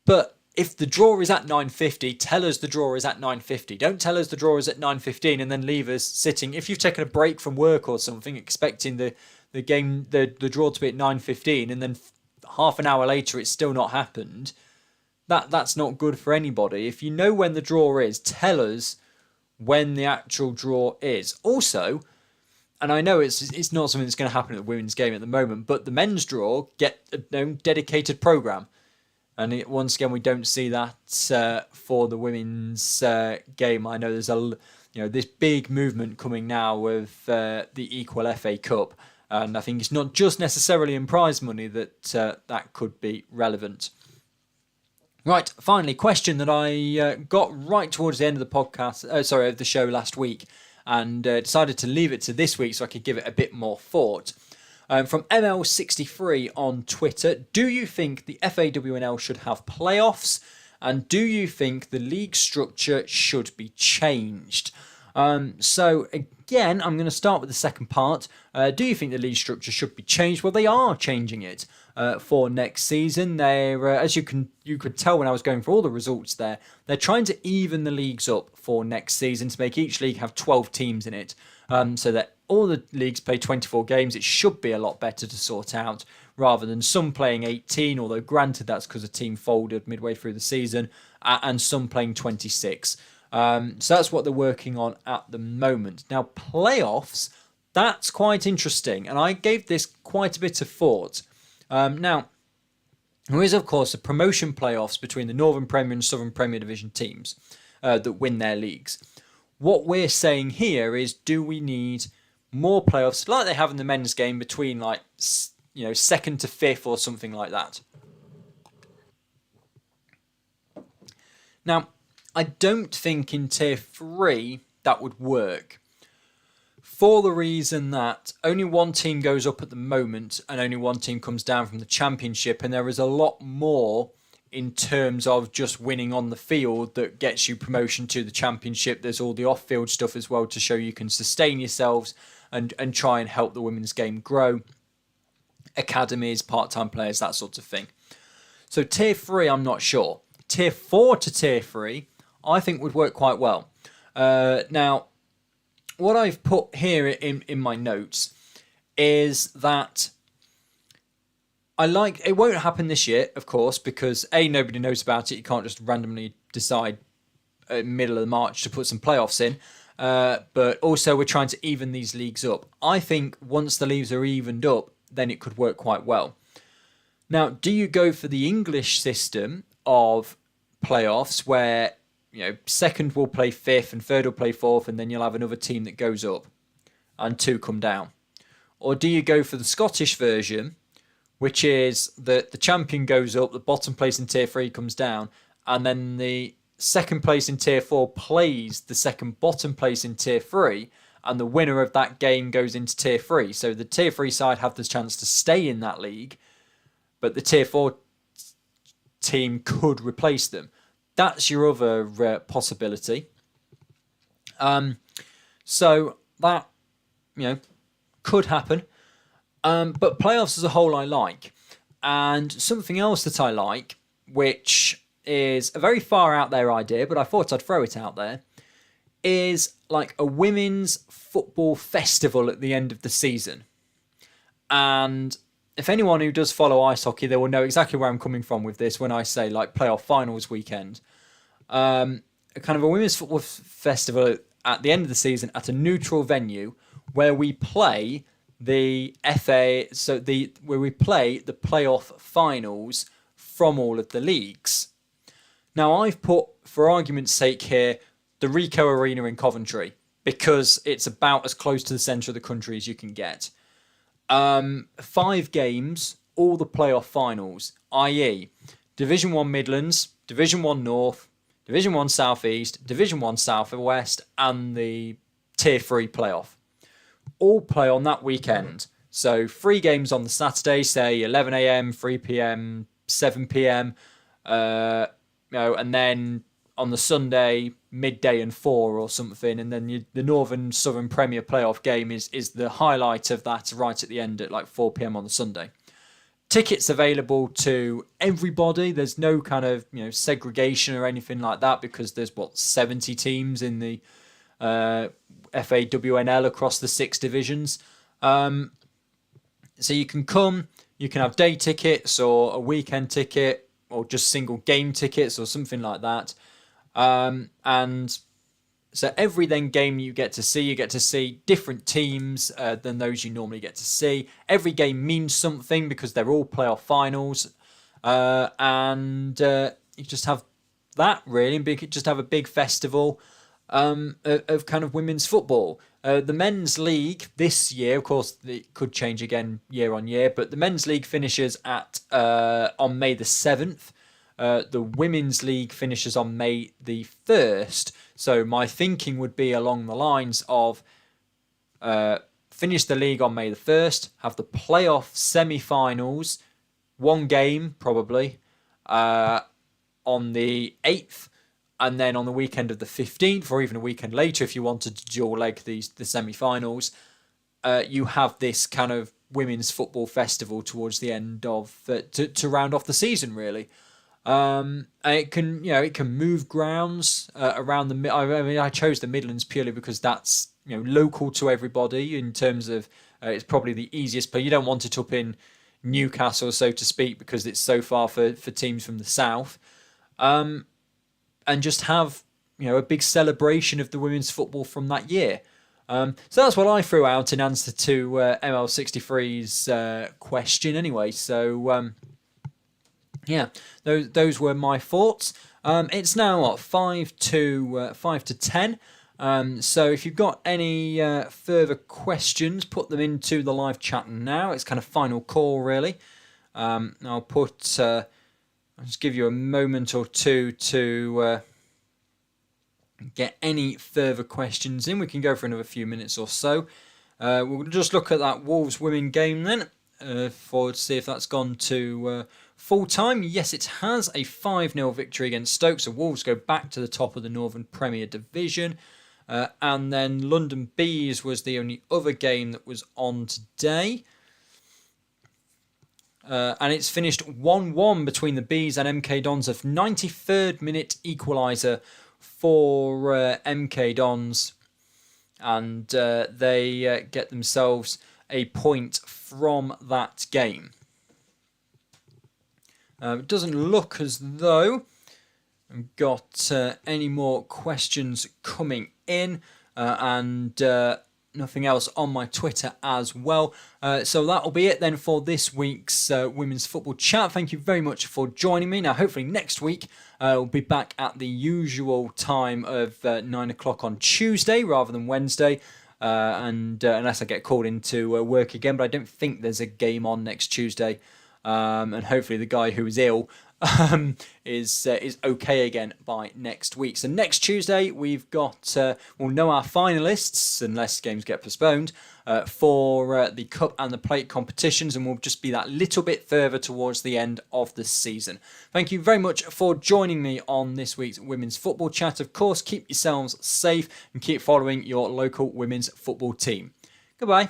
But if the draw is at 9:50, tell us the draw is at 9:50. Don't tell us the draw is at 9:15 and then leave us sitting. If you've taken a break from work or something, expecting the draw to be at 9:15, and then half an hour later it's still not happened, that's not good for anybody. If you know when the draw is, tell us when the actual draw is. Also, and I know it's not something that's going to happen at the women's game at the moment, but the men's draw get a dedicated programme. And once again, we don't see that for the women's game. I know there's this big movement coming now with the Equal FA Cup, And I think it's not just necessarily in prize money that that could be relevant. Right, finally, question that I got right towards the end of the podcast, of the show last week, and decided to leave it to this week so I could give it a bit more thought. From ML63 on Twitter, do you think the FAWNL should have playoffs? And do you think the league structure should be changed? So again, I'm going to start with the second part. Do you think the league structure should be changed? Well, they are changing it for next season. They're, as you could tell when I was going through all the results there, they're trying to even the leagues up for next season to make each league have 12 teams in it, so that all the leagues play 24 games. It should be a lot better to sort out rather than some playing 18, although granted that's because a team folded midway through the season, and some playing 26. So that's what they're working on at the moment. Now, playoffs, that's quite interesting, and I gave this quite a bit of thought. Now, there is, of course, the promotion playoffs between the Northern Premier and Southern Premier Division teams that win their leagues. What we're saying here is, do we need more playoffs like they have in the men's game between, like, second to fifth or something like that? Now, I don't think in Tier 3 that would work, for the reason that only one team goes up at the moment and only one team comes down from the Championship, and there is a lot more in terms of just winning on the field that gets you promotion to the Championship. There's all the off-field stuff as well to show you can sustain yourselves and try and help the women's game grow. Academies, part-time players, that sort of thing. So Tier 3, I'm not sure. Tier 4 to Tier 3, I think would work quite well. Now, what I've put here in my notes is that it won't happen this year, of course, because A, nobody knows about it. You can't just randomly decide middle of March to put some playoffs in. But also we're trying to even these leagues up. I think once the leagues are evened up, then it could work quite well. Now, do you go for the English system of playoffs where, second will play fifth and third will play fourth, and then you'll have another team that goes up and two come down? Or do you go for the Scottish version, which is that the champion goes up, the bottom place in Tier 3 comes down, and then the second place in Tier 4 plays the second bottom place in Tier 3, and the winner of that game goes into Tier 3. So the Tier 3 side have the chance to stay in that league, but the Tier 4 team could replace them. That's your other possibility. So that, could happen. But playoffs as a whole I like. And something else that I like, which is a very far out there idea, but I thought I'd throw it out there, is like a women's football festival at the end of the season. And if anyone who does follow ice hockey, they will know exactly where I'm coming from with this when I say like playoff finals weekend. Kind of a women's football festival at the end of the season at a neutral venue where we play the where we play the playoff finals from all of the leagues. Now I've put, for argument's sake here, the Ricoh Arena in Coventry, because it's about as close to the centre of the country as you can get. 5 games, all the playoff finals, i.e. Division 1 Midlands, Division 1 North, Division 1 South East, Division 1 South West, and the Tier 3 playoff. All play on that weekend. So 3 games on the Saturday, say 11 a.m, 3 p.m, 7 p.m, and then on the Sunday, midday and 4 or something, and then the Northern Southern Premier playoff game is the highlight of that right at the end at like 4 p.m. on the Sunday. Tickets available to everybody. There's no kind of segregation or anything like that, because there's 70 teams in the FAWNL across the 6 divisions. So you can come, you can have day tickets or a weekend ticket or just single game tickets or something like that. And so every then game you get to see different teams than those you normally get to see. Every game means something because they're all playoff finals. And you just have that really, and just have a big festival. of kind of women's football. The men's league this year, of course, it could change again year on year, but the men's league finishes at on May the 7th. The women's league finishes on May the 1st. So my thinking would be along the lines of finish the league on May the 1st, have the playoff semi-finals, one game probably, on the 8th, and then on the weekend of the 15th, or even a weekend later if you wanted to dual leg the semi-finals, you have this kind of women's football festival towards the end of to round off the season, really. And it can move grounds around the. I mean, I chose the Midlands purely because that's local to everybody in terms of it's probably the easiest. But you don't want it up in Newcastle, so to speak, because it's so far for teams from the south. And just have a big celebration of the women's football from that year. So that's what I threw out in answer to ML63's question. Anyway, so. Yeah, those were my thoughts. It's now 5 to 10. So if you've got any further questions, put them into the live chat now. It's kind of final call, really. I'll just give you a moment or two to get any further questions in. We can go for another few minutes or so. We'll just look at that Wolves women game then, to see if that's gone to full time. Yes, it has. A 5-0 victory against Stoke. So Wolves go back to the top of the Northern Premier Division. And then London Bees was the only other game that was on today. And it's finished 1-1 between the Bees and MK Dons. A 93rd minute equaliser for MK Dons. And they get themselves a point from that game. It doesn't look as though I've got any more questions coming in, and nothing else on my Twitter as well. So that'll be it then for this week's Women's Football Chat. Thank you very much for joining me. Now, hopefully next week we'll be back at the usual time of 9 o'clock on Tuesday rather than Wednesday. And unless I get called into work again, but I don't think there's a game on next Tuesday. And hopefully the guy who is ill is okay again by next week. So next Tuesday we've got we'll know our finalists unless games get postponed for the Cup and the Plate competitions, and we'll just be that little bit further towards the end of the season. Thank you very much for joining me on this week's Women's Football Chat. Of course, keep yourselves safe and keep following your local women's football team. Goodbye.